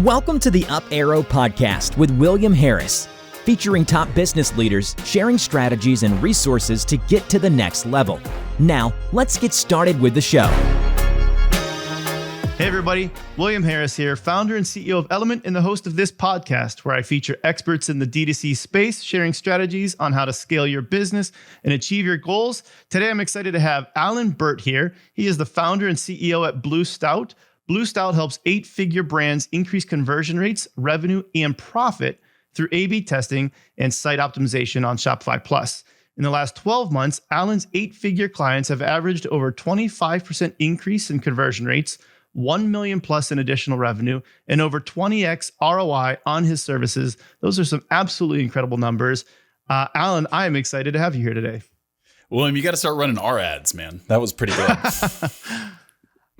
Welcome to the Up Arrow podcast with William Harris, featuring top business leaders sharing strategies and resources to get to the next level. Now, let's get started with the show. Hey everybody, William Harris here, founder and CEO of Element and the host of this podcast where I feature experts in the D2C space sharing strategies on how to scale your business and achieve your goals. Today I'm excited to have Burt here. He is the founder and CEO at Blue Stout. Blue Stout helps 8-figure brands increase conversion rates, revenue, and profit through A/B testing and site optimization on Shopify Plus. In the last 12 months, Alan's 8-figure clients have averaged over 25% increase in conversion rates, 1 million plus in additional revenue, and over 20x ROI on his services. Those are some absolutely incredible numbers. Alan, I am excited to have you here today. William, you got to start running our ads, man. That was pretty good.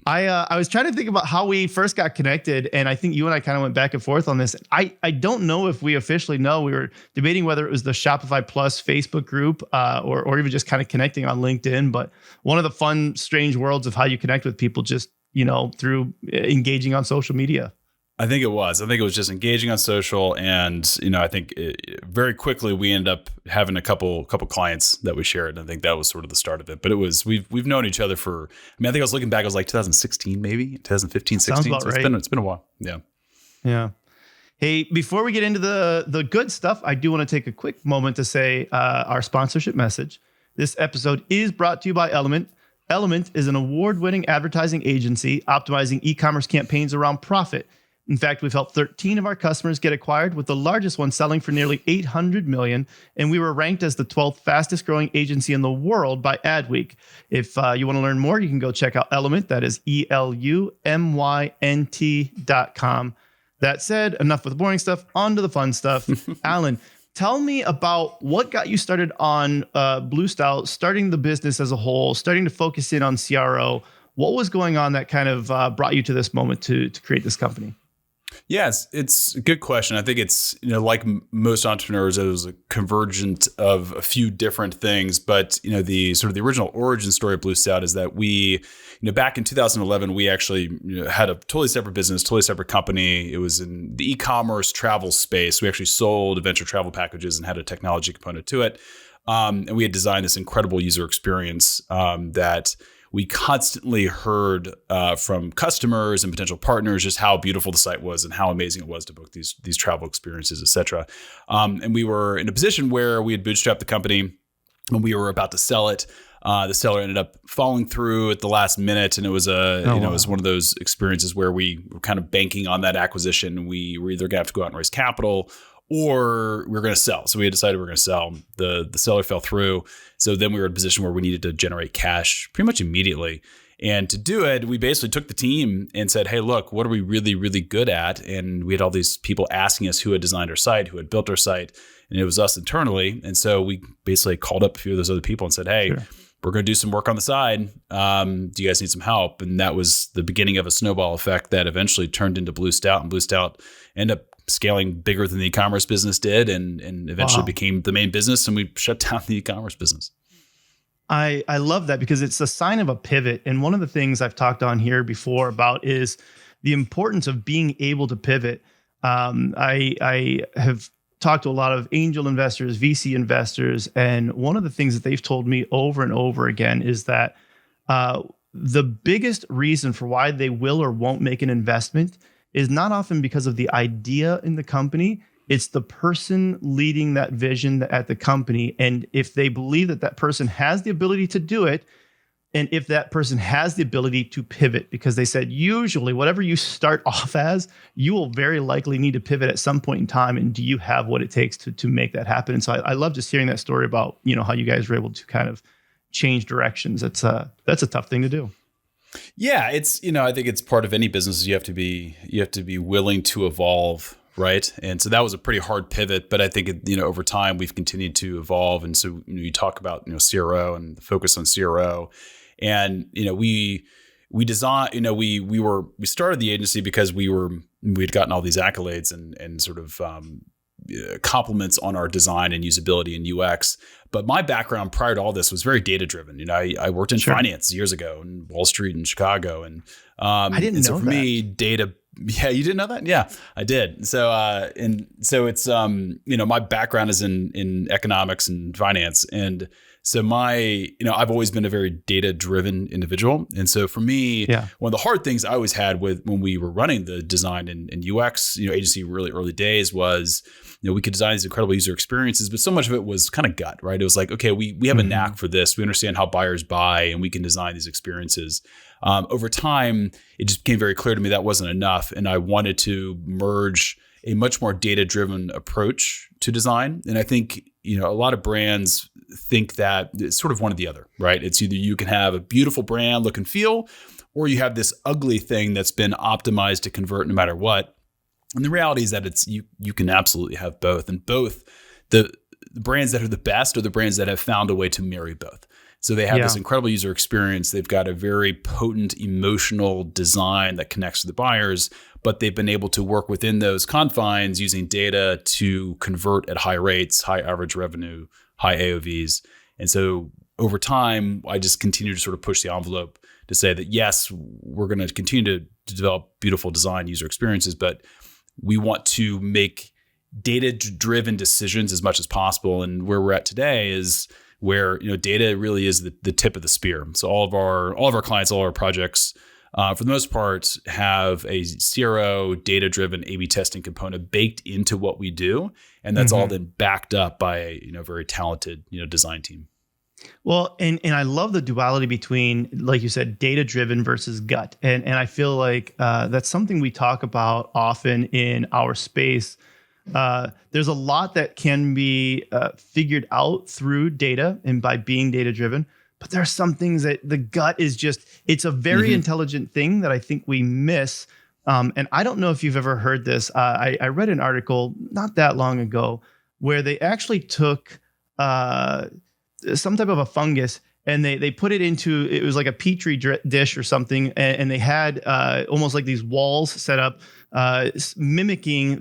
I was trying to think about how we first got connected, and I think you and I kind of went back and forth on this. I don't know if we officially know. We were debating whether it was the Shopify Plus Facebook group or even just kind of connecting on LinkedIn. But one of the fun, strange worlds of how you connect with people just, through engaging on social media. I think it was just engaging on social. And, I think very quickly we ended up having a couple clients that we shared. And I think that was sort of the start of it. But we've known each other for, I think I was looking back, it was like 2016, maybe 2015, 16. Sounds about so right. It's been a while. Yeah. Yeah. Hey, before we get into the good stuff, I do want to take a quick moment to say our sponsorship message. This episode is brought to you by Element. Element is an award-winning advertising agency optimizing e-commerce campaigns around profit. In fact, we've helped 13 of our customers get acquired, with the largest one selling for nearly $800 million, and we were ranked as the 12th fastest growing agency in the world by Adweek. If you want to learn more, you can go check out Element. That is ELUMYNT.com. That said, enough with the boring stuff, on to the fun stuff. Alan, tell me about what got you started on Blue Stout, starting the business as a whole, starting to focus in on CRO. What was going on that kind of brought you to this moment to create this company? Yes, it's a good question. I think it's, like most entrepreneurs, it was a convergent of a few different things. But, the sort of the original origin story of Blue Stout is that we, back in 2011, we actually had a totally separate business, totally separate company. It was in the e-commerce travel space. We actually sold adventure travel packages and had a technology component to it. And we had designed this incredible user experience that we constantly heard from customers and potential partners just how beautiful the site was and how amazing it was to book these travel experiences, et cetera. And we were in a position where we had bootstrapped the company and we were about to sell it. The seller ended up falling through at the last minute, and it was it was one of those experiences where we were kind of banking on that acquisition. We were either going to have to go out and raise capital, or we were going to sell. So we had decided we were going to sell. The seller fell through. So then we were in a position where we needed to generate cash pretty much immediately. And to do it, we basically took the team and said, hey, look, what are we really, really good at? And we had all these people asking us who had designed our site, who had built our site, and it was us internally. And so we basically called up a few of those other people and said, hey, sure, we're going to do some work on the side. Do you guys need some help? And that was the beginning of a snowball effect that eventually turned into Blue Stout. And Blue Stout ended up scaling bigger than the e-commerce business did, and eventually became the main business, and we shut down the e-commerce business. I love that because it's a sign of a pivot. And one of the things I've talked on here before about is the importance of being able to pivot. I have talked to a lot of angel investors, VC investors, and one of the things that they've told me over and over again is that the biggest reason for why they will or won't make an investment is not often because of the idea in the company. It's the person leading that vision at the company. And if they believe that that person has the ability to do it, and if that person has the ability to pivot, because they said, usually whatever you start off as, you will very likely need to pivot at some point in time. And do you have what it takes to make that happen? And so I love just hearing that story about, how you guys were able to kind of change directions. That's a tough thing to do. Yeah, it's, I think it's part of any business. You have to be willing to evolve, right? And so that was a pretty hard pivot, but I think over time we've continued to evolve. And so you talk about CRO and the focus on CRO, and we design we started the agency because we'd gotten all these accolades and sort of compliments on our design and usability and UX. But my background prior to all this was very data driven. I worked in finance years ago in Wall Street in Chicago, and I didn't know so for that. me, data Yeah, you didn't know that? Yeah, I did. So, and so it's, my background is in economics and finance. And so I've always been a very data-driven individual. And so for me, one of the hard things I always had when we were running the design and UX, agency really early days was, we could design these incredible user experiences, but so much of it was kind of gut, right? It was like, okay, we have a knack for this. We understand how buyers buy and we can design these experiences. Over time, it just became very clear to me that wasn't enough. And I wanted to merge a much more data-driven approach to design. And I think, a lot of brands think that it's sort of one or the other, right? It's either you can have a beautiful brand look and feel, or you have this ugly thing that's been optimized to convert no matter what. And the reality is that it's you can absolutely have both. And both the brands that are the best are the brands that have found a way to marry both. So they have this incredible user experience. They've got a very potent emotional design that connects to the buyers, but they've been able to work within those confines using data to convert at high rates, high average revenue, high AOVs. And so over time, I just continue to sort of push the envelope to say that, yes, we're going to continue to develop beautiful design user experiences, but we want to make data-driven decisions as much as possible. And where we're at today is where data really is the tip of the spear. So all of our clients, all our projects, for the most part, have a CRO data-driven A/B testing component baked into what we do, and that's all then backed up by a very talented design team. Well, and I love the duality between, like you said, data-driven versus gut, and I feel like that's something we talk about often in our space. There's a lot that can be figured out through data and by being data-driven, but there are some things that the gut is it's a very intelligent thing that I think we miss. And I don't know if you've ever heard this. I read an article not that long ago where they actually took some type of a fungus and they put it into, it was like a petri dish or something. And they had almost like these walls set up mimicking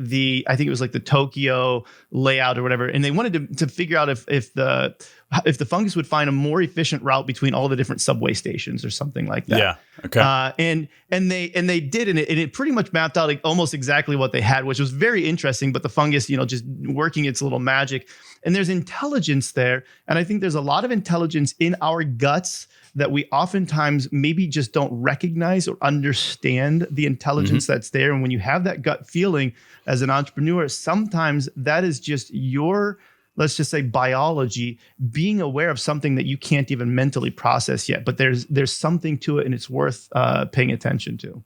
I think it was like the Tokyo layout or whatever. And they wanted to figure out if the fungus would find a more efficient route between all the different subway stations or something like that. Yeah. Okay. And they did, and it pretty much mapped out like almost exactly what they had, which was very interesting. But the fungus, just working its little magic. And there's intelligence there. And I think there's a lot of intelligence in our guts that we oftentimes maybe just don't recognize or understand the intelligence that's there. And when you have that gut feeling as an entrepreneur, sometimes that is just your, let's just say, biology being aware of something that you can't even mentally process yet. But there's something to it, and it's worth paying attention to.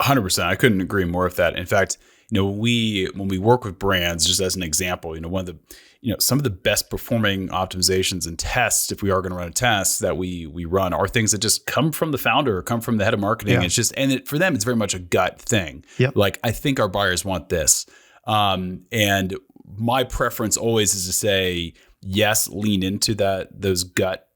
100%. I couldn't agree more with that. In fact, when we work with brands, just as an example, one of the some of the best performing optimizations and tests, if we are going to run a test that we run, are things that just come from the founder or come from the head of marketing. It's just, for them, it's very much a gut thing. Yep. Like, I think our buyers want this. And my preference always is to say, yes, lean into those gut,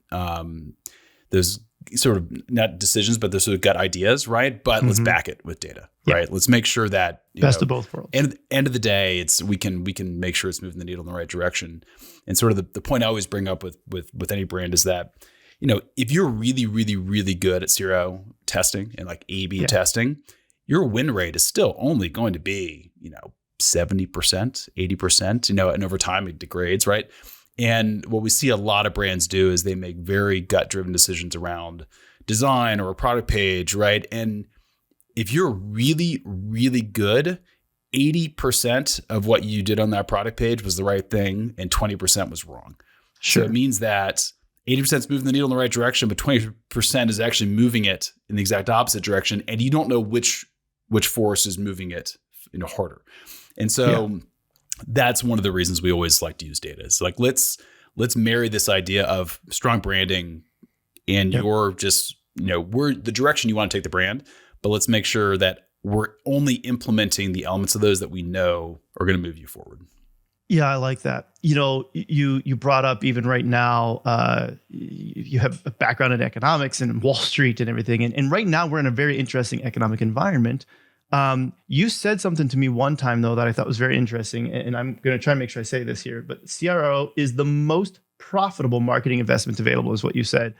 those sort of not decisions, but those sort of gut ideas, right? But let's back it with data, right? Let's make sure that best of both worlds. And at the end of the day, we can make sure it's moving the needle in the right direction. And sort of the point I always bring up with any brand is that, if you're really, really, really good at CRO testing and like A/B testing, your win rate is still only going to be, 70%, 80%, and over time it degrades, right? And what we see a lot of brands do is they make very gut-driven decisions around design or a product page, right? And if you're really, really good, 80% of what you did on that product page was the right thing and 20% was wrong. Sure. So it means that 80% is moving the needle in the right direction, but 20% is actually moving it in the exact opposite direction, and you don't know which force is moving it harder. And so that's one of the reasons we always like to use data. It's like, let's marry this idea of strong branding and you're just, we're the direction you want to take the brand, but let's make sure that we're only implementing the elements of those that we know are going to move you forward. Yeah, I like that. You brought up even right now, you have a background in economics and Wall Street and everything. And right now we're in a very interesting economic environment. You said something to me one time, though, that I thought was very interesting, and I'm going to try and make sure I say this here, but CRO is the most profitable marketing investment available, is what you said.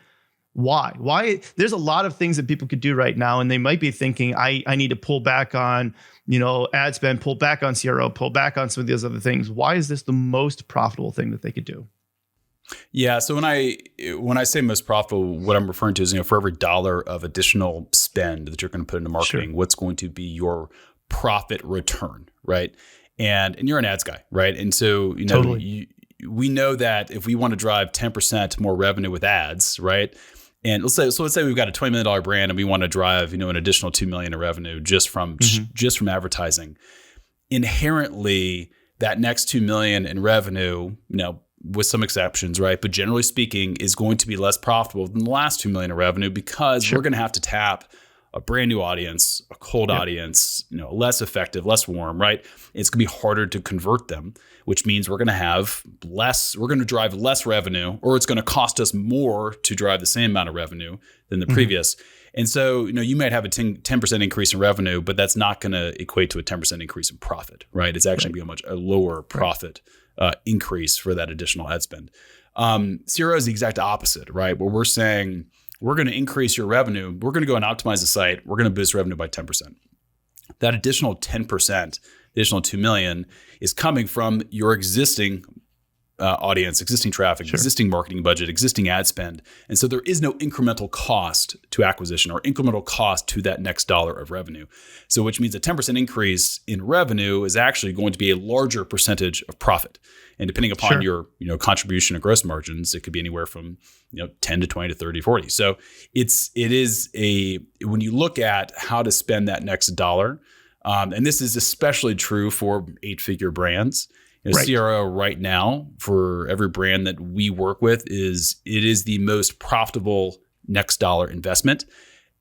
Why? Why? There's a lot of things that people could do right now, and they might be thinking, I need to pull back on, ad spend, pull back on CRO, pull back on some of those other things. Why is this the most profitable thing that they could do? Yeah. So when I say most profitable, what I'm referring to is, for every dollar of additional spend that you're going to put into marketing, what's going to be your profit return, right? And you're an ads guy, right? And so, totally. We know that if we want to drive 10% more revenue with ads, right? And let's say we've got a $20 million brand and we want to drive, an additional $2 million in revenue just from advertising. Inherently, that next $2 million in revenue, with some exceptions, right? But generally speaking, is going to be less profitable than the last $2 million in revenue because we're going to have to tap a brand new audience, a cold audience, less effective, less warm, right? It's going to be harder to convert them, which means we're going to drive less revenue, or it's going to cost us more to drive the same amount of revenue than the previous. And so, you might have a 10% increase in revenue, but that's not going to equate to a 10% increase in profit, right? It's actually going to be a lower profit increase for that additional ad spend. CRO is the exact opposite, right? Where we're saying, we're going to increase your revenue. We're going to go and optimize the site. We're going to boost revenue by 10%. That additional 10%, additional $2 million, is coming from your existing audience, existing traffic, existing marketing budget, existing ad spend. And so there is no incremental cost to acquisition or incremental cost to that next dollar of revenue. So which means a 10% increase in revenue is actually going to be a larger percentage of profit. And depending upon your contribution and gross margins, it could be anywhere from 10 to 20 to 30, 40. So it is when you look at how to spend that next dollar, and this is especially true for 8-figure brands. CRO right now for every brand that we work with is the most profitable next dollar investment.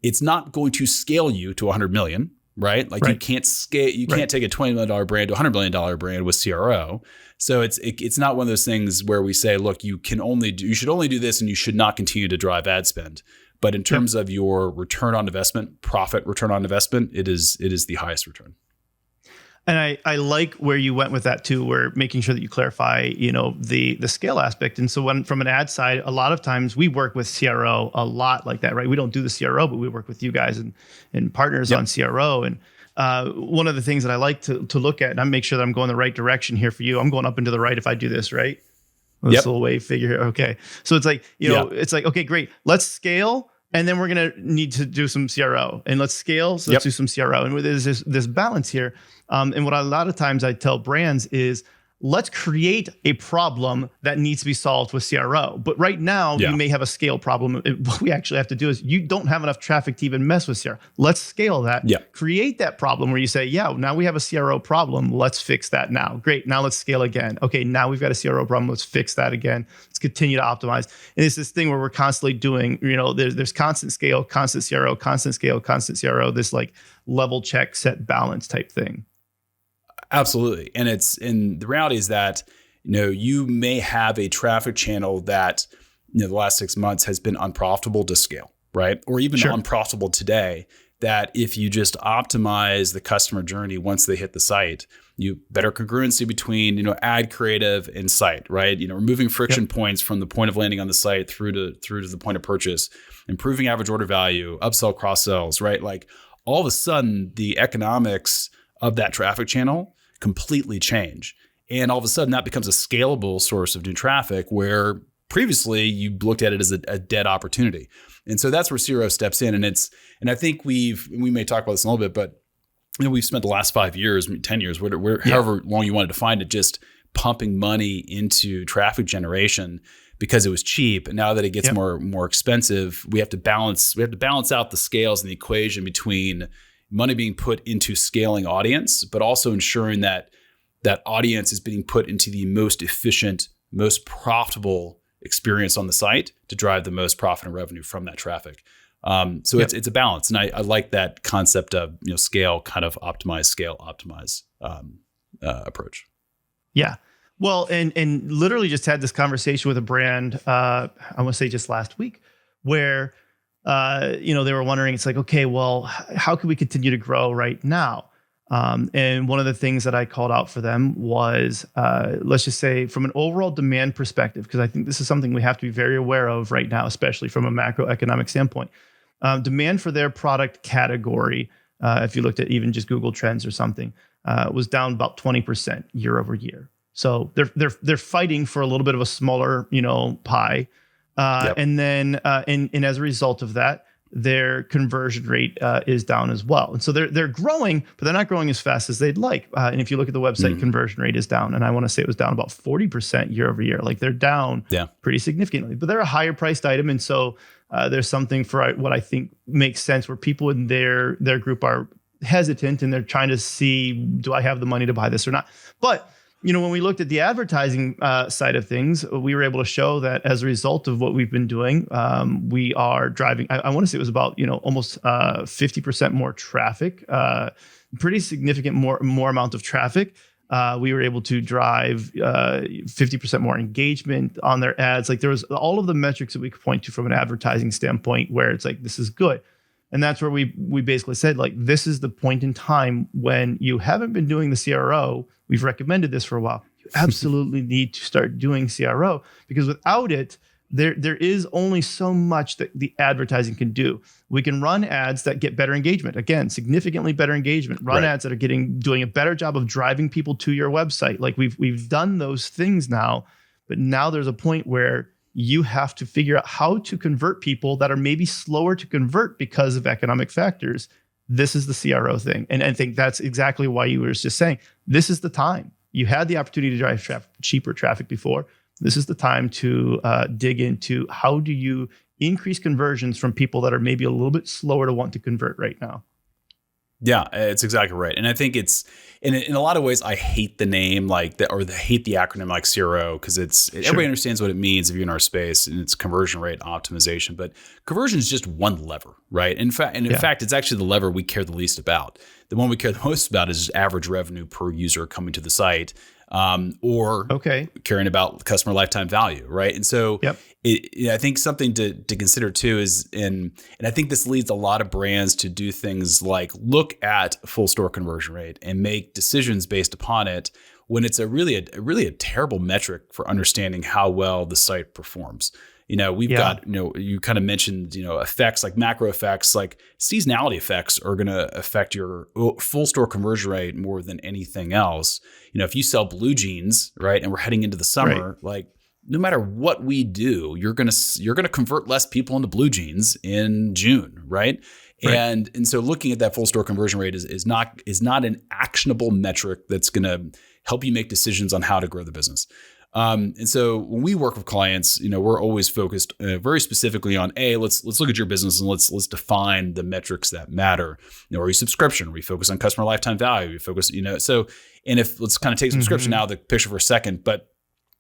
It's not going to scale you to 100 million, right? You can't scale. You can't take a $20 million brand to a $100 million brand with CRO. So it's not one of those things where we say, look, you should only do this, and you should not continue to drive ad spend. But in terms of your return on investment, profit return on investment, it is the highest return. And I like where you went with that too, where making sure that you clarify, the scale aspect. And so from an ad side, a lot of times we work with CRO a lot like that, right? We don't do the CRO, but we work with you guys and partners on CRO. And one of the things that I like to look at, and I make sure that I'm going the right direction here for you. I'm going up and to the right if I do this, right? This little wave figure here. Okay. So it's like, it's like, okay, great. Let's scale. And then we're going to need to do some CRO, and let's scale. So let's do some CRO. And there's this balance here. And what a lot of times I tell brands is, let's create a problem that needs to be solved with CRO. But right now, you may have a scale problem. What we actually have to do is, you don't have enough traffic to even mess with CRO. Let's scale that. Create that problem where you say, now we have a CRO problem. Let's fix that now. Great. Now let's scale again. Okay, now we've got a CRO problem. Let's fix that again. Let's continue to optimize. And it's this thing where we're constantly doing, there's constant scale, constant CRO, constant scale, constant CRO, this like level check, set balance type thing. Absolutely. And the reality is that, you may have a traffic channel that, the last 6 months has been unprofitable to scale, right? Or even unprofitable today, that if you just optimize the customer journey once they hit the site, you better congruency between, ad creative and site, right? Removing friction points from the point of landing on the site through to the point of purchase, improving average order value, upsell, cross sells, right? Like all of a sudden the economics of that traffic channel completely change. And all of a sudden that becomes a scalable source of new traffic, where previously you looked at it as a dead opportunity. And so that's where CRO steps in. And I think we may talk about this in a little bit, but we've spent the last 5 years, 10 years, however long you wanted to find it, just pumping money into traffic generation because it was cheap. And now that it gets more expensive, we have to balance out the scales and the equation between money being put into scaling audience, but also ensuring that that audience is being put into the most efficient, most profitable experience on the site to drive the most profit and revenue from that traffic. So it's a balance. And I like that concept of, scale, kind of scale optimize approach. Yeah. Well, and literally just had this conversation with a brand, I want to say just last week, where they were wondering, it's like, okay, well, how can we continue to grow right now? And one of the things that I called out for them was, let's just say from an overall demand perspective, because I think this is something we have to be very aware of right now, especially from a macroeconomic standpoint. Demand for their product category, if you looked at even just Google Trends or something, was down about 20% year over year. So they're fighting for a little bit of a smaller, pie. And then and as a result of that, their conversion rate is down as well. And so they're growing, but they're not growing as fast as they'd like. And if you look at the website, conversion rate is down. And I want to say it was down about 40% year over year. Like they're down pretty significantly, but they're a higher priced item. And so there's something for what I think makes sense, where people in their group are hesitant and they're trying to see, do I have the money to buy this or not? But when we looked at the advertising side of things, we were able to show that as a result of what we've been doing, we are driving, I want to say it was about, almost 50% more traffic, pretty significant more amount of traffic. We were able to drive 50% more engagement on their ads. Like there was all of the metrics that we could point to from an advertising standpoint where it's like, this is good. And that's where we basically said, like, this is the point in time when you haven't been doing the CRO. We've recommended this for a while. You absolutely need to start doing CRO, because without it, there is only so much that the advertising can do. We can run ads that get better engagement. Again, significantly better engagement. Run ads that are doing a better job of driving people to your website. Like we've done those things now, but now there's a point where you have to figure out how to convert people that are maybe slower to convert because of economic factors. This is the CRO thing. And I think that's exactly why you were just saying, this is the time. You had the opportunity to drive cheaper traffic before. This is the time to dig into how do you increase conversions from people that are maybe a little bit slower to want to convert right now. Yeah, it's exactly right. And I think it's in a lot of ways, I hate the name hate the acronym like CRO, because everybody understands what it means if you're in our space, and it's conversion rate optimization. But conversion is just one lever, right? In fact, it's actually the lever we care the least about. The one we care the most about is average revenue per user coming to the site, or caring about customer lifetime value, right? And so I think something to consider too is, and I think this leads a lot of brands to do things like look at full store conversion rate and make decisions based upon it, when it's a really terrible metric for understanding how well the site performs. We've got, you kind of mentioned, effects like macro effects, like seasonality effects are going to affect your full store conversion rate more than anything else. If you sell blue jeans, right, and we're heading into the summer, like no matter what we do, you're going to convert less people into blue jeans in June, right? And so looking at that full store conversion rate is not an actionable metric that's going to help you make decisions on how to grow the business. And so when we work with clients, we're always focused very specifically on let's look at your business and let's define the metrics that matter. Are you subscription? We focus on customer lifetime value. We focus, and if let's kind of take subscription out of the picture for a second, but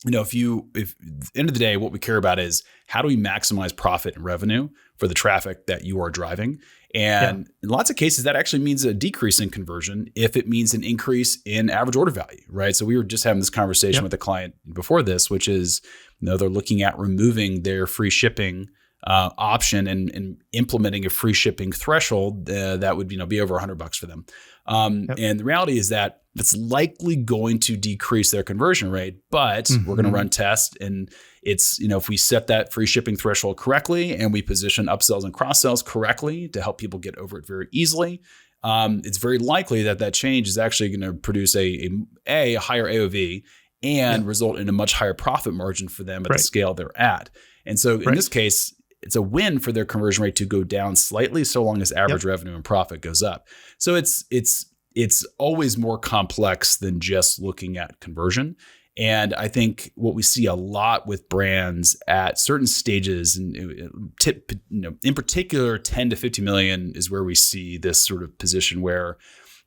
if at the end of the day, what we care about is how do we maximize profit and revenue for the traffic that you are driving? And in lots of cases, that actually means a decrease in conversion if it means an increase in average order value, right? So we were just having this conversation with a client before this, which is, they're looking at removing their free shipping option and implementing a free shipping threshold that would be over $100 for them. And the reality is that it's likely going to decrease their conversion rate, but we're going to run tests, and it's, if we set that free shipping threshold correctly and we position upsells and cross sells correctly to help people get over it very easily, it's very likely that change is actually going to produce a higher AOV and result in a much higher profit margin for them at the scale they're at. And so in this case, it's a win for their conversion rate to go down slightly, so long as average revenue and profit goes up. So it's always more complex than just looking at conversion. And I think what we see a lot with brands at certain stages, and in particular, 10 to 50 million is where we see this sort of position where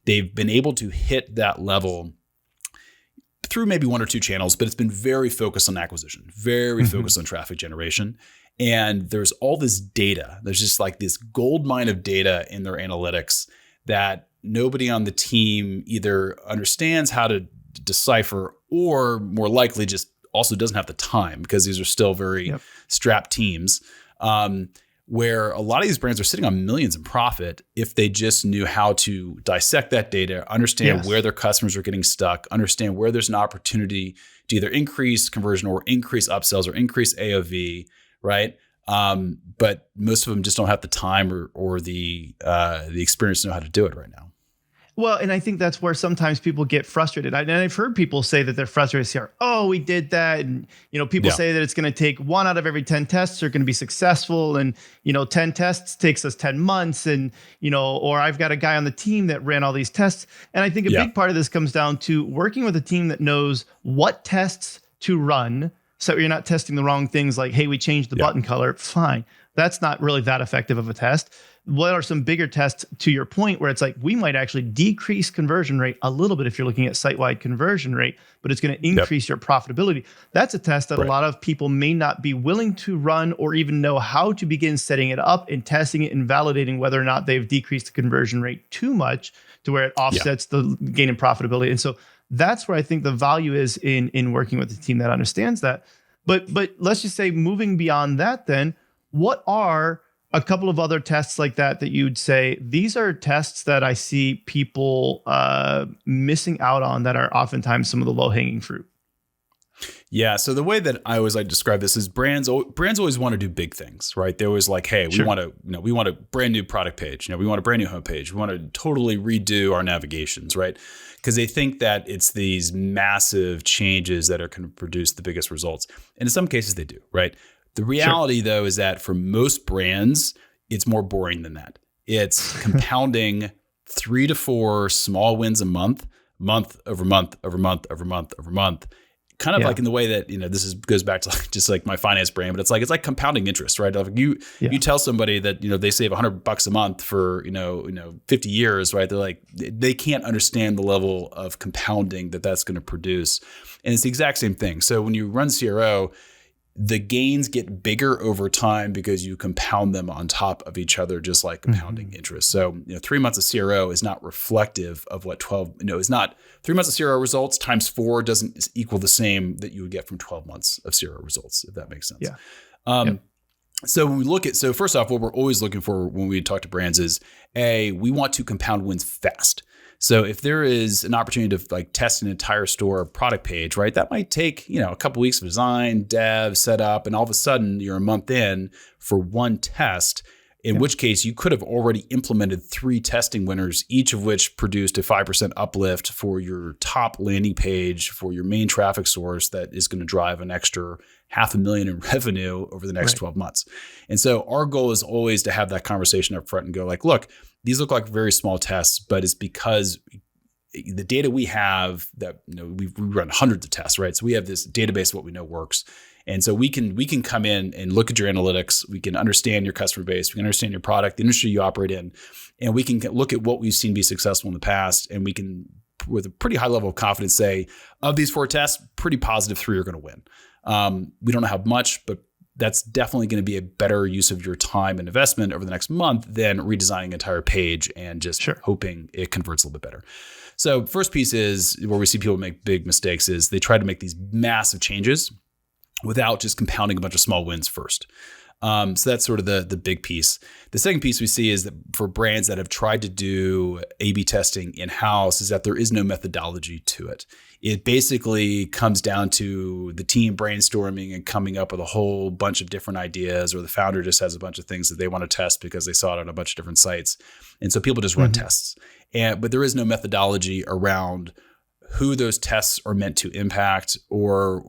they've been able to hit that level through maybe one or two channels, but it's been very focused on acquisition, very focused on traffic generation. And there's all this data. There's just like this gold mine of data in their analytics that nobody on the team either understands how to decipher, or more likely just also doesn't have the time, because these are still very strapped teams. where a lot of these brands are sitting on millions in profit if they just knew how to dissect that data, understand where their customers are getting stuck, understand where there's an opportunity to either increase conversion or increase upsells or increase AOV, right? But most of them just don't have the time or the experience to know how to do it right now. Well, and I think that's where sometimes people get frustrated. And I've heard people say that they're frustrated here. Oh, we did that. And, people say that it's going to take 1 out of every 10 tests are going to be successful. And, 10 tests takes us 10 months. And, or I've got a guy on the team that ran all these tests. And I think a big part of this comes down to working with a team that knows what tests to run. So you're not testing the wrong things like, hey, we changed the button color. Fine. That's not really that effective of a test. What are some bigger tests, to your point, where it's like we might actually decrease conversion rate a little bit if you're looking at site-wide conversion rate, but it's going to increase your profitability. That's a test that a lot of people may not be willing to run or even know how to begin setting it up and testing it and validating whether or not they've decreased the conversion rate too much to where it offsets the gain in profitability. And so that's where I think the value is in working with a team that understands that. But let's just say moving beyond that, then what are a couple of other tests like that you'd say, these are tests that I see people missing out on that are oftentimes some of the low-hanging fruit? Yeah. So the way that I always like to describe this is brands always want to do big things, right? They're always like, hey, we want a brand new product page. We want a brand new homepage. We want to totally redo our navigations, right? Because they think that it's these massive changes that are going to produce the biggest results. And in some cases they do, right? The reality, though, is that for most brands, it's more boring than that. It's compounding 3 to 4 small wins a month over month over month over month over month. Kind of like in the way that, this goes back to just like my finance brain, but it's like compounding interest, right? Like you tell somebody that, they save $100 a month for, 50 years, right? They're like, they can't understand the level of compounding that's going to produce. And it's the exact same thing. So when you run CRO, the gains get bigger over time because you compound them on top of each other, just like compounding interest. So, 3 months of CRO is not reflective of what 3 months of CRO results times 4 doesn't equal the same that you would get from 12 months of CRO results, if that makes sense. Yeah. So when we so first off, what we're always looking for when we talk to brands is we want to compound wins fast. So if there is an opportunity to test an entire store product page, right, that might take, a couple weeks of design, dev, setup, and all of a sudden you're a month in for one test, in which case you could have already implemented 3 testing winners, each of which produced a 5% uplift for your top landing page for your main traffic source that is going to drive an extra $500,000 in revenue over the next 12 months. And so our goal is always to have that conversation up front and go like, look, these look like very small tests, but it's because the data we have that, we run hundreds of tests, right? So we have this database of what we know works. And so we can come in and look at your analytics. We can understand your customer base. We can understand your product, the industry you operate in, and we can look at what we've seen be successful in the past. And we can, with a pretty high level of confidence, say of these 4 tests, pretty positive 3 are going to win. We don't know how much, but that's definitely going to be a better use of your time and investment over the next month than redesigning an entire page and just hoping it converts a little bit better. So first piece is where we see people make big mistakes is they try to make these massive changes without just compounding a bunch of small wins first. So that's sort of the big piece. The second piece we see is that for brands that have tried to do A/B testing in-house is that there is no methodology to it. It basically comes down to the team brainstorming and coming up with a whole bunch of different ideas, or the founder just has a bunch of things that they want to test because they saw it on a bunch of different sites. And so people just run tests. But there is no methodology around who those tests are meant to impact or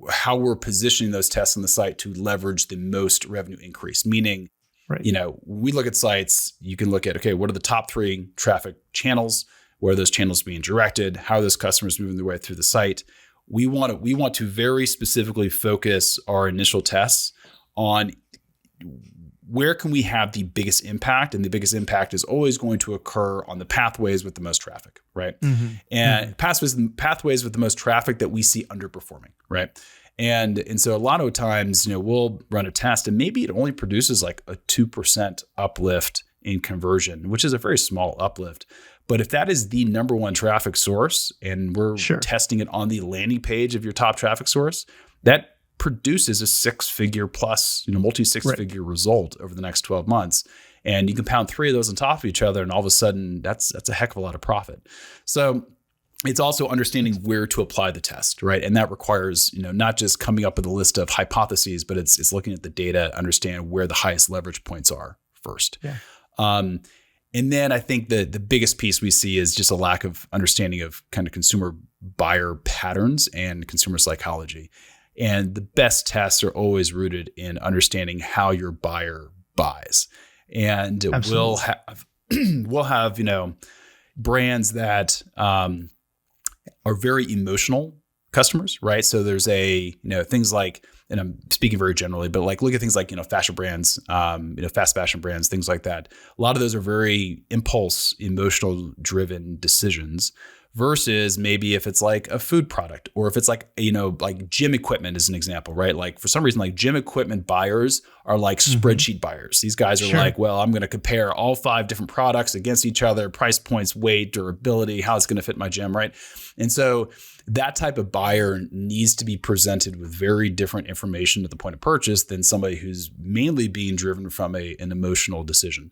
how we're positioning those tests on the site to leverage the most revenue increase. Meaning, when we look at sites, you can look at, okay, what are the top 3 traffic channels? Where are those channels being directed? How are those customers moving their way through the site? We want to very specifically focus our initial tests on where can we have the biggest impact? And the biggest impact is always going to occur on the pathways with the most traffic, right? And pathways with the most traffic that we see underperforming, right? And so a lot of times, we'll run a test and maybe it only produces like a 2% uplift in conversion, which is a very small uplift. But if that is the number one traffic source and we're testing it on the landing page of your top traffic source, that produces a 6-figure plus, multi-6-figure result over the next 12 months. And you compound 3 of those on top of each other, and all of a sudden that's a heck of a lot of profit. So it's also understanding where to apply the test, right? And that requires, not just coming up with a list of hypotheses, but it's looking at the data, understand where the highest leverage points are first. Yeah. And then I think the biggest piece we see is just a lack of understanding of kind of consumer buyer patterns and consumer psychology. And the best tests are always rooted in understanding how your buyer buys. And we'll have brands that are very emotional customers, right? So there's things like, and I'm speaking very generally, but like look at things like, fashion brands, fast fashion brands, things like that. A lot of those are very impulse, emotional driven decisions versus maybe if it's like a food product or if it's like, like gym equipment is an example, right? Like for some reason, like gym equipment buyers are like spreadsheet buyers. These guys are like, well, I'm going to compare all 5 different products against each other, price points, weight, durability, how it's going to fit my gym, right? And so that type of buyer needs to be presented with very different information at the point of purchase than somebody who's mainly being driven from an emotional decision.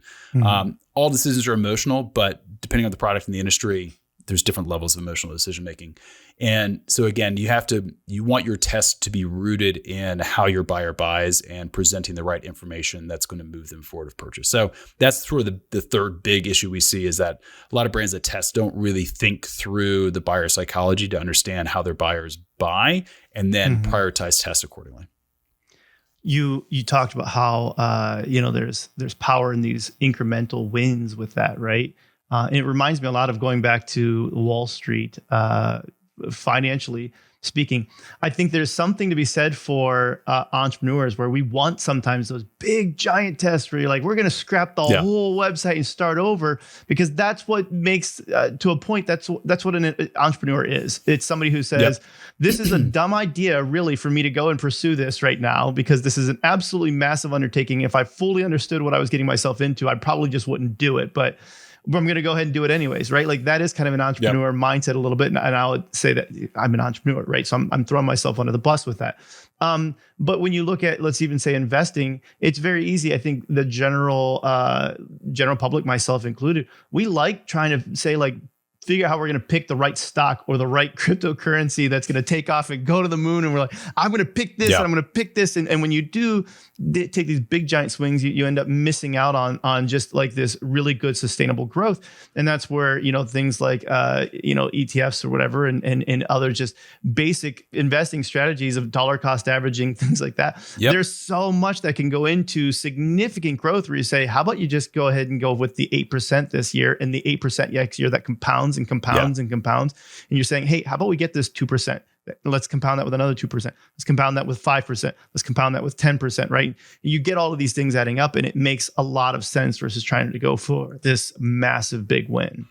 All decisions are emotional, but depending on the product and the industry, there's different levels of emotional decision making. And so again, you want your test to be rooted in how your buyer buys and presenting the right information that's going to move them forward of purchase. So that's sort of the third big issue we see is that a lot of brands that test don't really think through the buyer psychology to understand how their buyers buy and then prioritize tests accordingly. You talked about how there's power in these incremental wins with that, right? And it reminds me a lot of going back to Wall Street, financially speaking. I think there's something to be said for entrepreneurs where we want sometimes those big giant tests where you're like, we're going to scrap the whole website and start over, because that's what makes, to a point, that's what an entrepreneur is. It's somebody who says, this is a dumb idea really for me to go and pursue this right now, because this is an absolutely massive undertaking. If I fully understood what I was getting myself into, I probably just wouldn't do it. But I'm going to go ahead and do it anyways, right? Like that is kind of an entrepreneur mindset a little bit. And I would say that I'm an entrepreneur, right? So I'm throwing myself under the bus with that. But when you look at, let's even say investing, it's very easy. I think the general public, myself included, we like trying to say like, figure out how we're going to pick the right stock or the right cryptocurrency that's going to take off and go to the moon. And we're like, I'm going to pick this and I'm going to pick this. And when you do take these big giant swings, you end up missing out on just like this really good sustainable growth. And that's where, things like, ETFs or whatever, and other just basic investing strategies of dollar cost averaging, things like that. There's so much that can go into significant growth where you say, how about you just go ahead and go with the 8% this year and the 8% next year that compounds and compounds and compounds. And you're saying, hey, how about we get this 2%? Let's compound that with another 2%. Let's compound that with 5%. Let's compound that with 10%, right? You get all of these things adding up and it makes a lot of sense versus trying to go for this massive big win.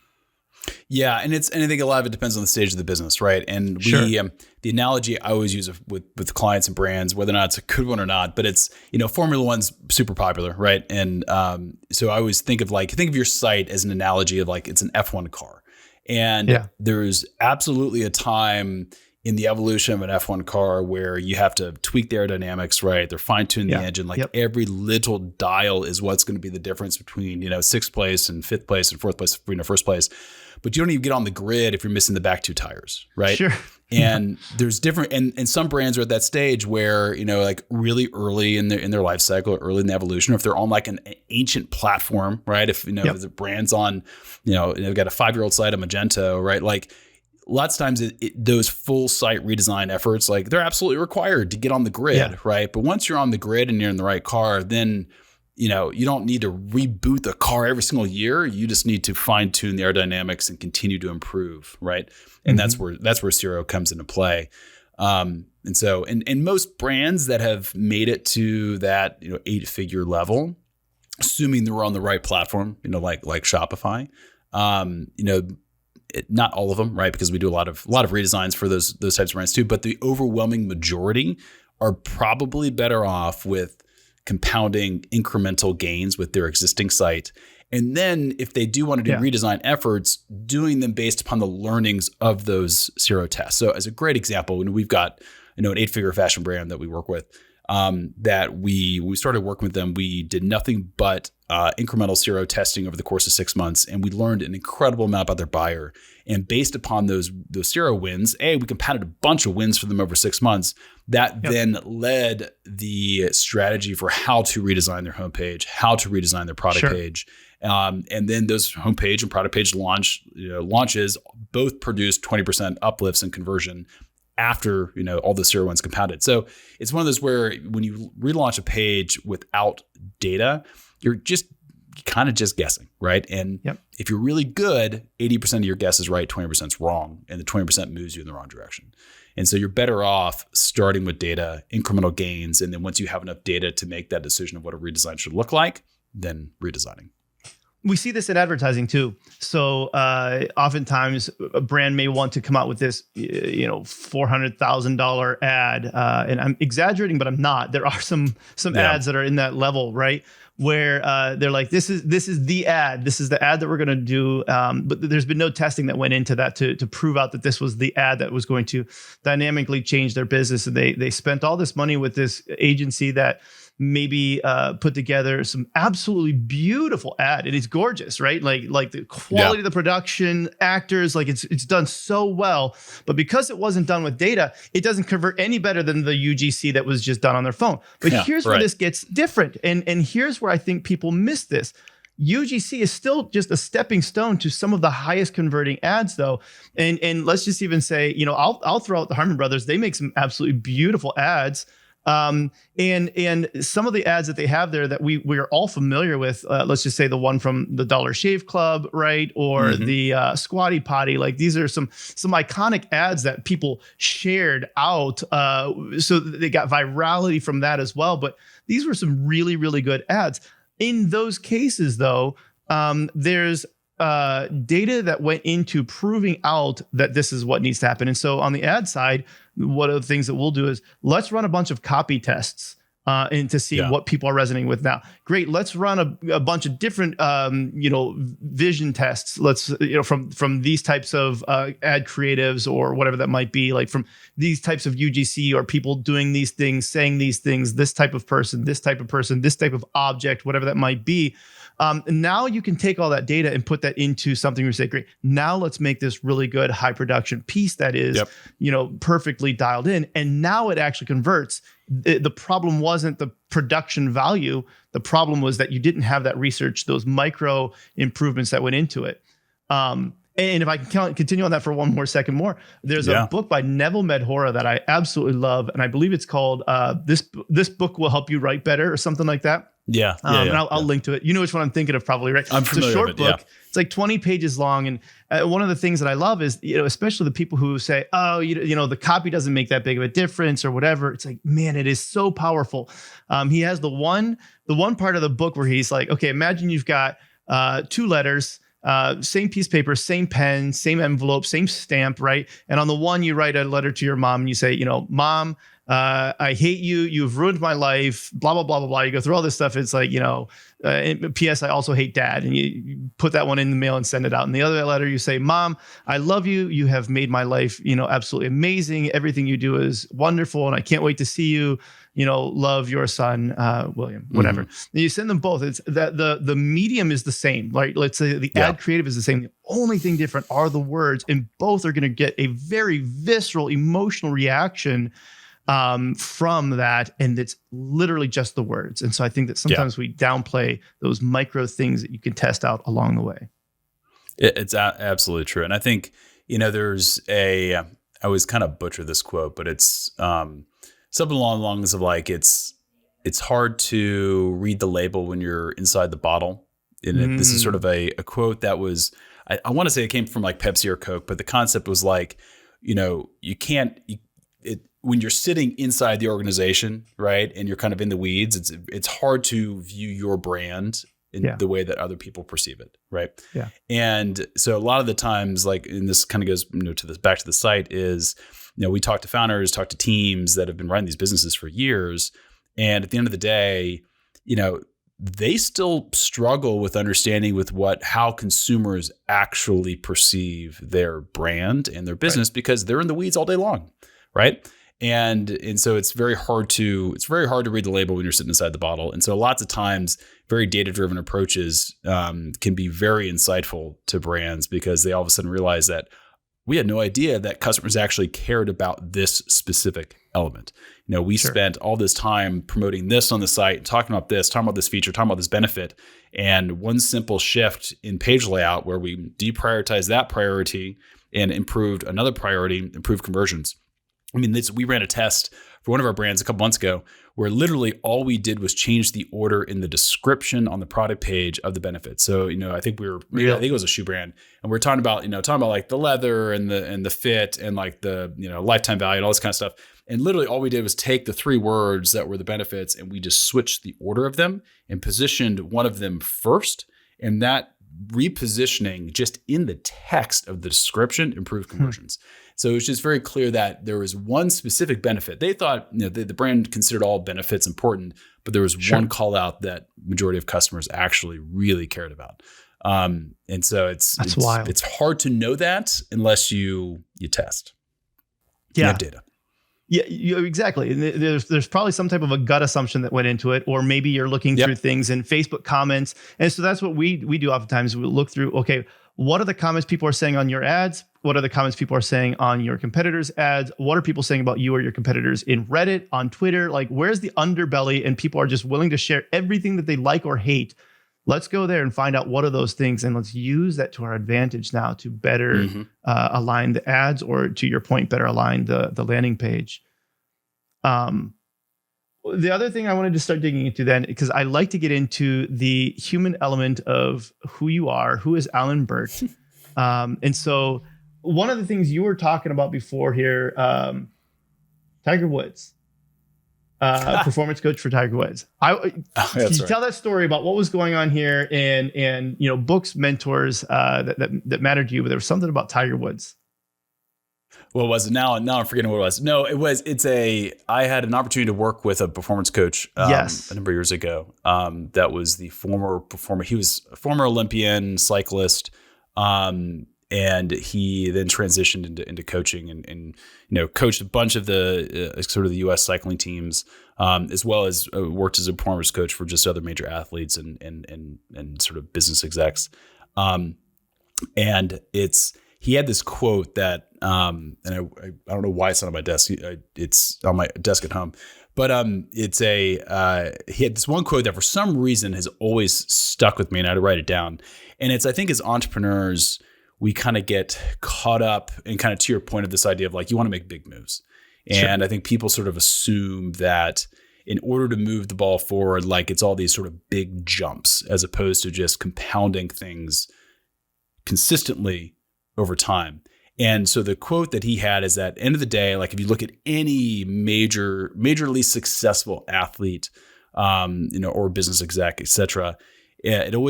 Yeah. And I think a lot of it depends on the stage of the business, right? And the analogy I always use with clients and brands, whether or not it's a good one or not, but it's, Formula One's super popular, right? And so I always think of your site as an analogy of like, it's an F1 car. And there's absolutely a time in the evolution of an F1 car where you have to tweak the aerodynamics, right? They're fine-tuning the engine. Like every little dial is what's going to be the difference between, 6th place and 5th place and 4th place, first place. But you don't even get on the grid if you're missing the back 2 tires, right? Sure. And there's different, and some brands are at that stage where, like really early in their life cycle, early in the evolution, or if they're on like an ancient platform, right? If, the brand's on, they've got a 5-year-old site of Magento, right? Like lots of times those full site redesign efforts, like they're absolutely required to get on the grid, right? But once you're on the grid and you're in the right car, then you don't need to reboot the car every single year. You just need to fine tune the aerodynamics and continue to improve, right? And that's where CRO comes into play. And so, and most brands that have made it to that 8-figure level, assuming they were on the right platform, like Shopify, not all of them, right? Because we do a lot of redesigns for those types of brands too. But the overwhelming majority are probably better off with compounding incremental gains with their existing site. And then if they do want to do redesign efforts, doing them based upon the learnings of those CRO tests. So as a great example, when we've got an 8-figure fashion brand that we work with, that we started working with them. We did nothing but incremental CRO testing over the course of 6 months, and we learned an incredible amount about their buyer. And based upon those CRO wins, we compounded a bunch of wins for them over 6 months. That then led the strategy for how to redesign their homepage, how to redesign their product page. And then those homepage and product page launches both produced 20% uplifts in conversion after all the CRO wins compounded. So it's one of those where when you relaunch a page without data, you're kind of just guessing, right? And if you're really good, 80% of your guess is right, 20% is wrong, and the 20% moves you in the wrong direction. And so you're better off starting with data, incremental gains, and then once you have enough data to make that decision of what a redesign should look like, then redesigning. We see this in advertising too. So oftentimes a brand may want to come out with this, $400,000 ad, and I'm exaggerating, but I'm not. There are some ads that are in that level, right? Where they're like, this is the ad. This is the ad that we're going to do. But there's been no testing that went into that to prove out that this was the ad that was going to dynamically change their business. And they spent all this money with this agency that maybe put together some absolutely beautiful ad. It is gorgeous, right? Like the quality of the production, actors, like it's done so well. But because it wasn't done with data, it doesn't convert any better than the UGC that was just done on their phone. But here's where this gets different. And here's where I think people miss this. UGC is still just a stepping stone to some of the highest converting ads though. And let's just even say, I'll throw out the Harmon Brothers. They make some absolutely beautiful ads. And some of the ads that they have there that we are all familiar with, let's just say the one from the Dollar Shave Club, right? Or the Squatty Potty. Like these are some iconic ads that people shared out. So they got virality from that as well. But these were some really, really good ads. In those cases though, there's data that went into proving out that this is what needs to happen. And so on the ad side, one of the things that we'll do is let's run a bunch of copy tests and to see what people are resonating with now. Great. Let's run a bunch of different, vision tests. Let's, from these types of ad creatives or whatever that might be, like from these types of UGC or people doing these things, saying these things, this type of person, this type of object, whatever that might be. Now you can take all that data and put that into something where you say, great, now let's make this really good high production piece that is, perfectly dialed in. And now it actually converts. The problem wasn't the production value. The problem was that you didn't have that research, those micro improvements that went into it. And if I can continue on that for one more second more, there's a book by Neville Medhora that I absolutely love. And I believe it's called This Book Will Help You Write Better or something like that. And I'll link to it. You know which one I'm thinking of probably, right? I'm familiar it's a short with it, book. It's like 20 pages long. And one of the things that I love is, especially the people who say, oh, the copy doesn't make that big of a difference or whatever. It's like, man, it is so powerful. He has the one part of the book where he's like, okay, imagine you've got 2 letters, same piece of paper, same pen, same envelope, same stamp, right? And on the one, you write a letter to your mom and you say, Mom, I hate you. You've ruined my life, blah, blah, blah, blah, blah. You go through all this stuff. It's like, P.S. I also hate Dad. And you put that one in the mail and send it out. And the other letter, you say, Mom, I love you. You have made my life, absolutely amazing. Everything you do is wonderful. And I can't wait to see you, love your son, William, whatever. And you send them both. It's that the medium is the same, right? Let's say the ad creative is the same. The only thing different are the words, and both are going to get a very visceral, emotional reaction from that, and it's literally just the words. And so I think that sometimes we downplay those micro things that you can test out along the way. It's absolutely true. And I think, there's I always kind of butcher this quote, but it's something along the lines of like, it's hard to read the label when you're inside the bottle. And this is sort of a quote that was, I want to say it came from like Pepsi or Coke, but the concept was like, you can't, when you're sitting inside the organization, right, and you're kind of in the weeds, it's hard to view your brand in the way that other people perceive it, right? Yeah. And so a lot of the times, like, and this kind of goes to this back to the site is, we talk to founders, talk to teams that have been running these businesses for years, and at the end of the day, they still struggle with understanding with how consumers actually perceive their brand and their business because they're in the weeds all day long, right? And so it's very hard to read the label when you're sitting inside the bottle. And so lots of times, very data-driven approaches can be very insightful to brands because they all of a sudden realize that we had no idea that customers actually cared about this specific element. We spent all this time promoting this on the site, talking about this feature, talking about this benefit. And one simple shift in page layout where we deprioritized that priority and improved another priority, improved conversions. We ran a test for one of our brands a couple months ago where literally all we did was change the order in the description on the product page of the benefits. So, I think I think it was a shoe brand, and we're talking about like the leather and the fit and like the, lifetime value and all this kind of stuff. And literally all we did was take the 3 words that were the benefits and we just switched the order of them and positioned one of them first. And that repositioning just in the text of the description improved conversions. So it's just very clear that there was one specific benefit. They thought, the brand considered all benefits important, but there was one call out that majority of customers actually really cared about. And so it's wild. It's hard to know that unless you test. Yeah. You have data. Yeah, exactly. And there's probably some type of a gut assumption that went into it, or maybe you're looking through things in Facebook comments. And so that's what we do oftentimes. We look through, okay, what are the comments people are saying on your ads? What are the comments people are saying on your competitors' ads? What are people saying about you or your competitors in Reddit, on Twitter? Like, where's the underbelly? And people are just willing to share everything that they like or hate. Let's go there and find out what are those things, and let's use that to our advantage now to better align the ads, or to your point, better align the landing page. The other thing I wanted to start digging into then, because I like to get into the human element of who you are, who is Alan Burt. And so one of the things you were talking about before here, Tiger Woods. Performance coach for Tiger Woods. Can you tell that story about what was going on here and books, mentors that mattered to you, but there was something about Tiger Woods. What was it? Now I'm forgetting what it was. No, I had an opportunity to work with a performance coach a number of years ago. That was the former performer. He was a former Olympian cyclist. And he then transitioned into coaching and coached a bunch of the sort of the U.S. cycling teams, as well as worked as a performance coach for just other major athletes and sort of business execs. And he had this quote that, and I don't know why it's not on my desk. It's on my desk at home, but he had this one quote that for some reason has always stuck with me, and I had to write it down. And I think as entrepreneurs, we kind of get caught up in kind of to your point of this idea of like, you want to make big moves. And I think people sort of assume that in order to move the ball forward, like it's all these sort of big jumps as opposed to just compounding things consistently over time. And so the quote that he had is that end of the day, like if you look at any majorly successful athlete, or business exec, et cetera,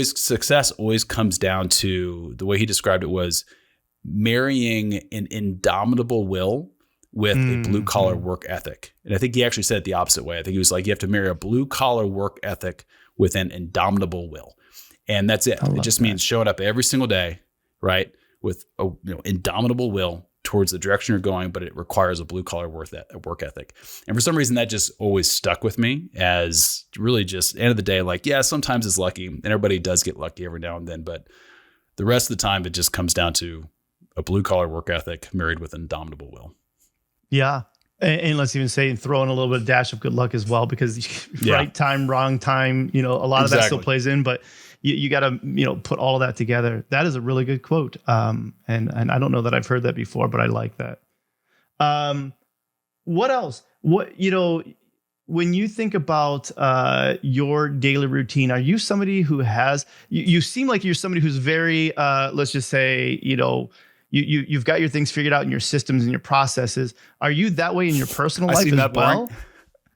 success always comes down to, the way he described it was marrying an indomitable will with a blue collar work ethic. And I think he actually said it the opposite way. I think he was like, you have to marry a blue collar work ethic with an indomitable will. And that's it. It just means showing up every single day, right? With a indomitable will towards the direction you're going, but it requires a blue collar work ethic. And for some reason that just always stuck with me as really just end of the day, like, yeah, sometimes it's lucky and everybody does get lucky every now and then, but the rest of the time it just comes down to a blue collar work ethic married with an indomitable will. Yeah. And let's even say throw in a little bit of dash of good luck as well, because right time, wrong time, a lot of that still plays in, but you got to, put all of that together. That is a really good quote. And I don't know that I've heard that before, but I like that. What else? When you think about your daily routine, are you somebody who you seem like you're somebody who's very, let's just say, you've got your things figured out in your systems and your processes. Are you that way in your personal life as well?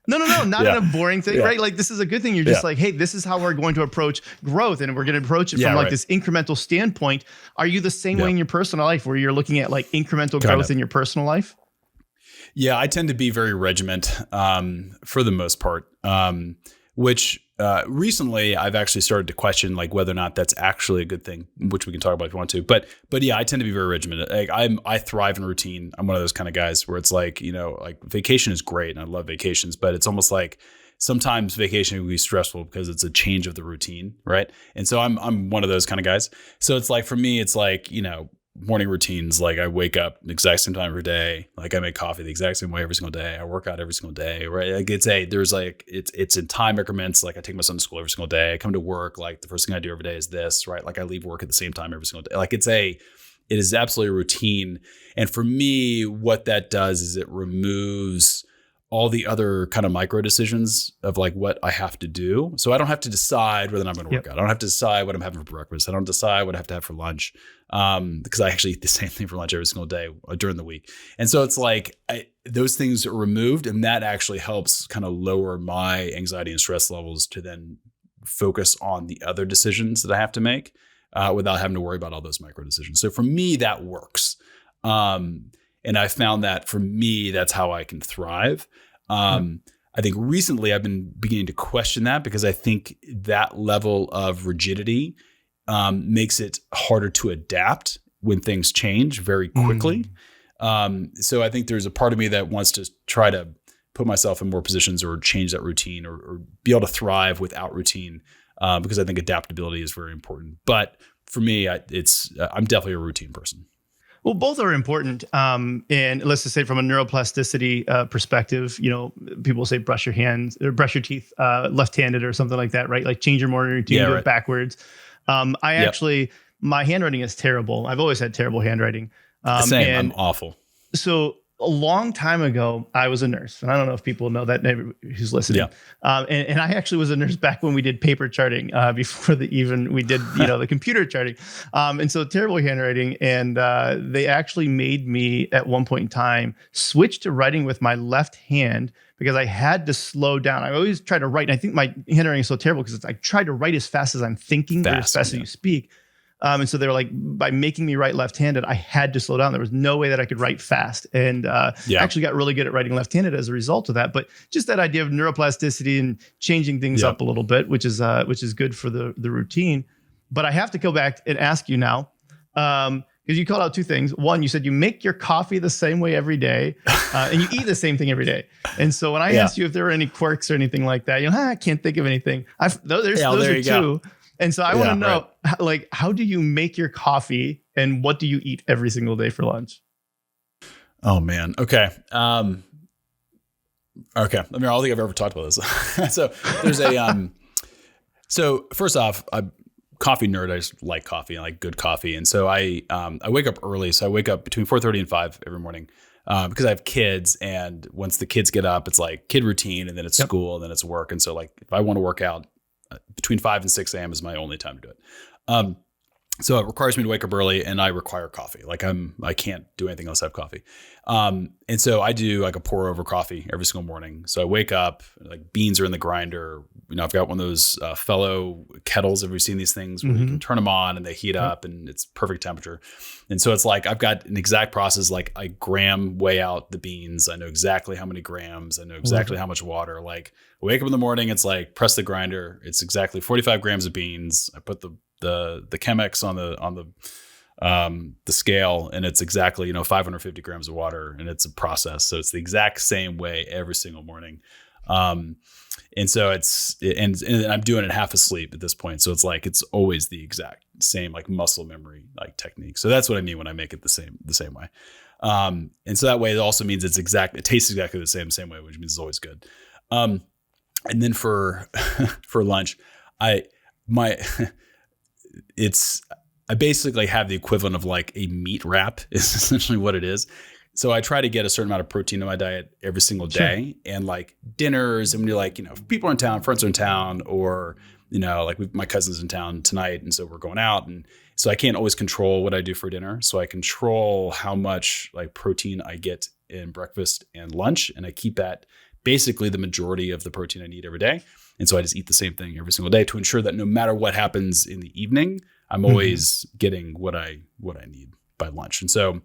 No, not in a boring thing, right? Like this is a good thing. You're just like, hey, this is how we're going to approach growth, and we're going to approach it from this incremental standpoint. Are you the same way in your personal life, where you're looking at like incremental growth in your personal life? Yeah, I tend to be very regiment for the most part. which recently I've actually started to question like whether or not that's actually a good thing, which we can talk about if you want to. But yeah, I tend to be very regimented. Like I thrive in routine. I'm one of those kind of guys where it's like, like vacation is great and I love vacations, but it's almost like sometimes vacation can be stressful because it's a change of the routine, right? And so I'm one of those kind of guys. So it's like for me, it's like, morning routines, like I wake up the exact same time every day. Like I make coffee the exact same way every single day. I work out every single day, right? Like it's in time increments. Like I take my son to school every single day. I come to work. Like the first thing I do every day is this, right? Like I leave work at the same time every single day. Like it is absolutely a routine. And for me, what that does is it removes all the other kind of micro decisions of like what I have to do. So I don't have to decide whether I'm going to work out. I don't have to decide what I'm having for breakfast. I don't decide what I have to have for lunch because I actually eat the same thing for lunch every single day during the week. And so it's like those things are removed, and that actually helps kind of lower my anxiety and stress levels to then focus on the other decisions that I have to make without having to worry about all those micro decisions. So for me, that works. And I found that for me, that's how I can thrive. I think recently I've been beginning to question that because I think that level of rigidity makes it harder to adapt when things change very quickly. So I think there's a part of me that wants to try to put myself in more positions or change that routine or be able to thrive without routine because I think adaptability is very important. But for me, I'm definitely a routine person. Well, both are important. And let's just say from a neuroplasticity perspective, people say brush your hands or brush your teeth left-handed or something like that, right? Like change your morning routine, do it backwards. Actually, my handwriting is terrible. I've always had terrible handwriting. Same, I'm awful. So a long time ago, I was a nurse, and I don't know if people know that name who's listening. And I actually was a nurse back when we did paper charting before we did the computer charting. And so terrible handwriting, and they actually made me at one point in time switch to writing with my left hand because I had to slow down. I always try to write, and I think my handwriting is so terrible because I try to write as fast as I'm thinking, or as fast as you speak. And so they were like, by making me write left-handed, I had to slow down. There was no way that I could write fast. And I actually got really good at writing left-handed as a result of that. But just that idea of neuroplasticity and changing things up a little bit, which is good for the routine. But I have to go back and ask you now, because you called out two things. One, you said you make your coffee the same way every day, and you eat the same thing every day. And so when I asked you if there were any quirks or anything like that, I can't think of anything. Those are two. And so I want to know, like, how do you make your coffee and what do you eat every single day for lunch? Oh, man. Okay. I don't think I've ever talked about this. So there's so first off, I'm a coffee nerd. I just like coffee. I like good coffee. And so I wake up early. So I wake up between 4:30 and 5 every morning because I have kids. And once the kids get up, it's like kid routine, and then it's school, and then it's work. And so like if I want to work out, between 5 and 6 a.m. is my only time to do it. So it requires me to wake up early, and I require coffee. Like I can't do anything else. Have coffee. And so I do like a pour over coffee every single morning. So I wake up, like beans are in the grinder. I've got one of those fellow kettles. Have you seen these things where you can turn them on and they heat up and it's perfect temperature? And so it's like, I've got an exact process. Like I weigh out the beans. I know exactly how many grams. I know exactly how much water. Like I wake up in the morning, it's like press the grinder. It's exactly 45 grams of beans. I put the Chemex on the scale, and it's exactly 550 grams of water, and it's a process. So it's the exact same way every single morning. And so and I'm doing it half asleep at this point. So it's like it's always the exact same like muscle memory like technique. So that's what I mean when I make it the same way. And so that way it also means it tastes exactly the same way, which means it's always good. And then for lunch, I basically have the equivalent of like a meat wrap is essentially what it is. So I try to get a certain amount of protein in my diet every single day. Sure. And like dinners, and when you're like, if people are in town, friends are in town, or, like my cousin's in town tonight. And so we're going out. And so I can't always control what I do for dinner. So I control how much like protein I get in breakfast and lunch. And I keep that basically the majority of the protein I need every day. And so I just eat the same thing every single day to ensure that no matter what happens in the evening, I'm always getting what I need by lunch. And so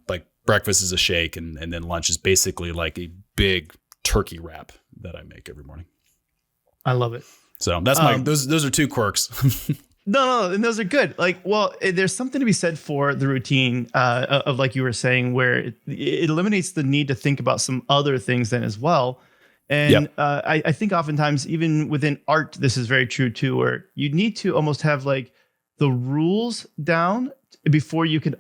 like breakfast is a shake, and then lunch is basically like a big turkey wrap that I make every morning. I love it. So that's those are 2 quirks. No, and those are good. Like, well, there's something to be said for the routine of like you were saying, where it eliminates the need to think about some other things then as well. And I think oftentimes, even within art, this is very true too, where you need to almost have like the rules down before you could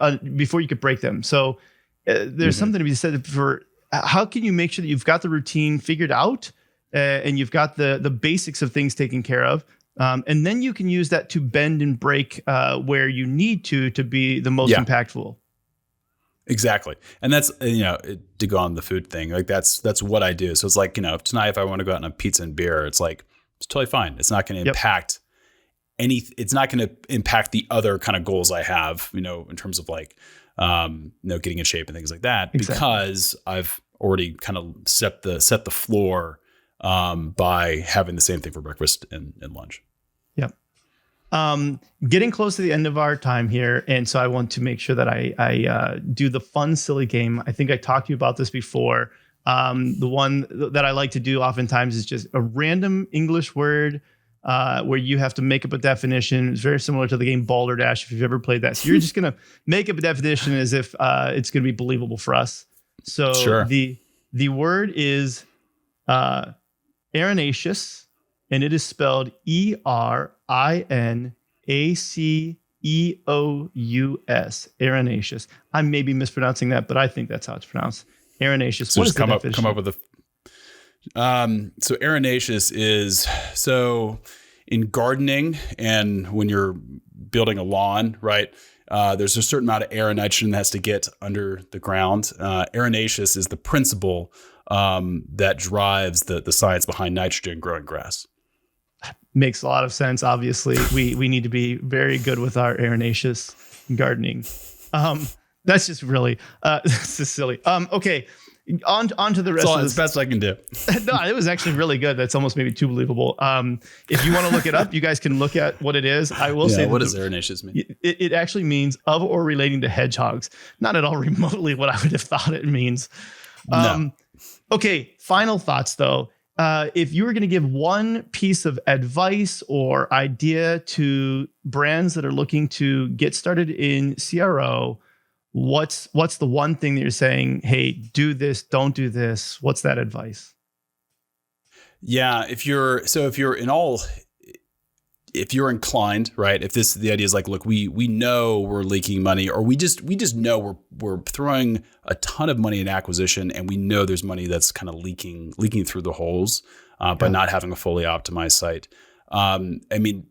break them. So there's something to be said for how can you make sure that you've got the routine figured out and you've got the basics of things taken care of. And then you can use that to bend and break where you need to be the most impactful. Exactly. And that's, to go on the food thing, like that's what I do. So it's like, tonight, if I want to go out on a pizza and beer, it's like, it's totally fine. It's not going to impact it's not going to impact the other kind of goals I have, in terms of like, getting in shape and things like that, because I've already kind of set the floor by having the same thing for breakfast and lunch. Yep. Getting close to the end of our time here. And so I want to make sure that I do the fun, silly game. I think I talked to you about this before. The one that I like to do oftentimes is just a random English word where you have to make up a definition. It's very similar to the game Balderdash, if you've ever played that. So you're just going to make up a definition as if it's going to be believable for us. So the word is Erinaceous, and it is spelled Erinaceous. Erinaceous. I may be mispronouncing that, but I think that's how it's pronounced. Erinaceous. So just come up with a. So Erinaceous is in gardening, and when you're building a lawn, right? There's a certain amount of air and nitrogen that has to get under the ground. Erinaceous is the principle that drives the science behind nitrogen growing grass. Makes a lot of sense. Obviously, we need to be very good with our Erinaceous gardening. That's just really this is silly. Okay, on to the rest of this. It's the best I can do. No, it was actually really good. That's almost maybe too believable. If you want to look it up, you guys can look at what it is. I will say, what does Erinaceous mean? It actually means of or relating to hedgehogs. Not at all remotely what I would have thought it means. No. Okay, final thoughts though. If you were going to give one piece of advice or idea to brands that are looking to get started in CRO, what's the one thing that you're saying, hey, do this, don't do this? What's that advice? Yeah, if you're inclined, right? If the idea is like, look, we know we're leaking money, or we just know we're throwing a ton of money in acquisition, and we know there's money that's kind of leaking through the holes by not having a fully optimized site.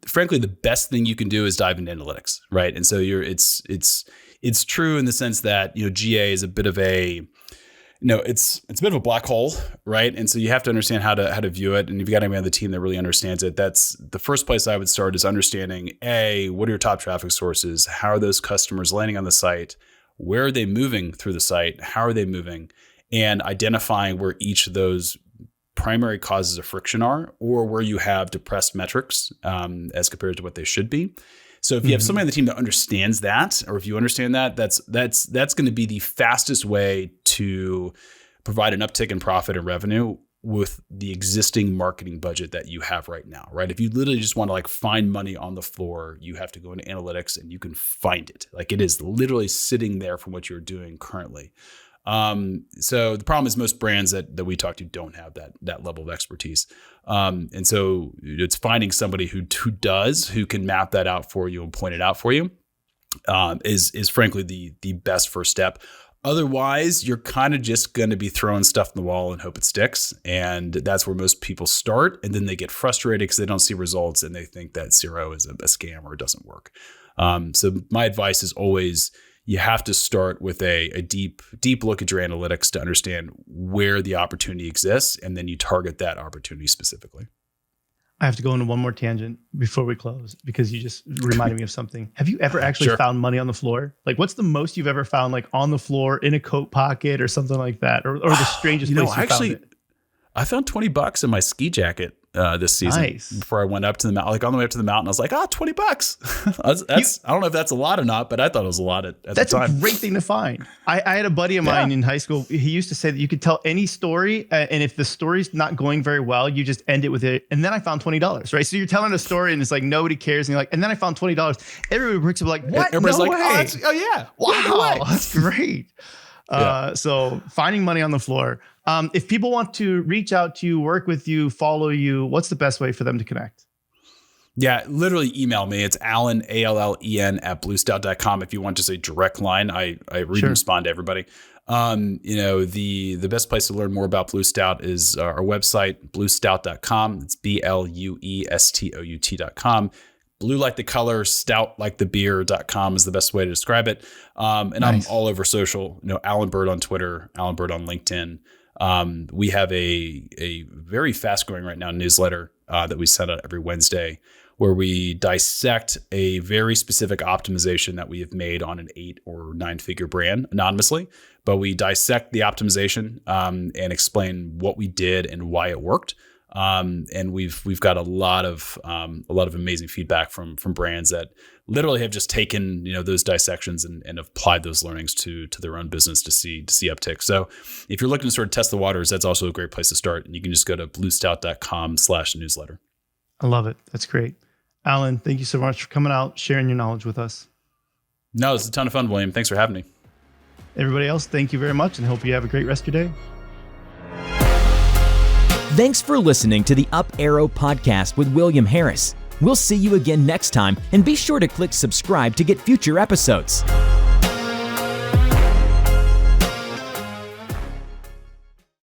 Frankly, the best thing you can do is dive into analytics, right? And so it's true in the sense that GA is a bit of a it's a bit of a black hole, right? And so you have to understand how to view it. And if you've got anybody on the team that really understands it, that's the first place I would start, is understanding what are your top traffic sources? How are those customers landing on the site? Where are they moving through the site? How are they moving? And identifying where each of those primary causes of friction are, or where you have depressed metrics as compared to what they should be. So if you have somebody on the team that understands that, or if you understand that, that's going to be the fastest way to provide an uptick in profit and revenue with the existing marketing budget that you have right now, right? If you literally just want to like find money on the floor, you have to go into analytics and you can find it. Like it is literally sitting there from what you're doing currently. So the problem is most brands that we talk to don't have that level of expertise. And so it's finding somebody who can map that out for you and point it out for you, is frankly the best first step. Otherwise, you're kind of just going to be throwing stuff in the wall and hope it sticks. And that's where most people start. And then they get frustrated because they don't see results and they think that CRO is a scam or it doesn't work. So my advice is always, you have to start with a deep look at your analytics to understand where the opportunity exists, and then you target that opportunity specifically. I have to go into one more tangent before we close, because you just reminded me of something. Have you ever actually found money on the floor? Like, what's the most you've ever found, like on the floor in a coat pocket or something like that, or the strangest place you found it? I found $20 in my ski jacket this season. Nice. Before I went up to the mountain, like on the way up to the mountain, I was like, $20. I don't know if that's a lot or not, but I thought it was a lot at the time. That's a great thing to find. I had a buddy of mine in high school. He used to say that you could tell any story, and if the story's not going very well, you just end it with it. And then I found $20, right? So you're telling a story, and it's like nobody cares, and you're like, and then I found $20. Everybody breaks up like, what? Everybody's no like, way. oh yeah, Wow, that's great. So finding money on the floor. If people want to reach out to you, work with you, follow you, what's the best way for them to connect? Yeah, literally email me. It's Allen, ALLEN at bluestout.com. If you want just a direct line, I read and respond to everybody. The best place to learn more about Blue Stout is our website, bluestout.com. It's BLUESTOUT.com. Blue like the color, stout like the beer.com is the best way to describe it. And nice. I'm all over social, Alan Burt on Twitter, Alan Burt on LinkedIn. We have a very fast growing right now newsletter that we send out every Wednesday, where we dissect a very specific optimization that we have made on an 8 or 9 figure brand anonymously, but we dissect the optimization and explain what we did and why it worked. And we've got a lot of amazing feedback from brands that literally have just taken those dissections and applied those learnings to their own business to see uptick. So if you're looking to sort of test the waters, that's also a great place to start. And you can just go to bluestout.com/newsletter. I love it. That's great. Alan, thank you so much for coming out, sharing your knowledge with us. No, it's a ton of fun, William. Thanks for having me. Everybody else, thank you very much, and hope you have a great rest of your day. Thanks for listening to the Up Arrow podcast with William Harris. We'll see you again next time, and be sure to click subscribe to get future episodes.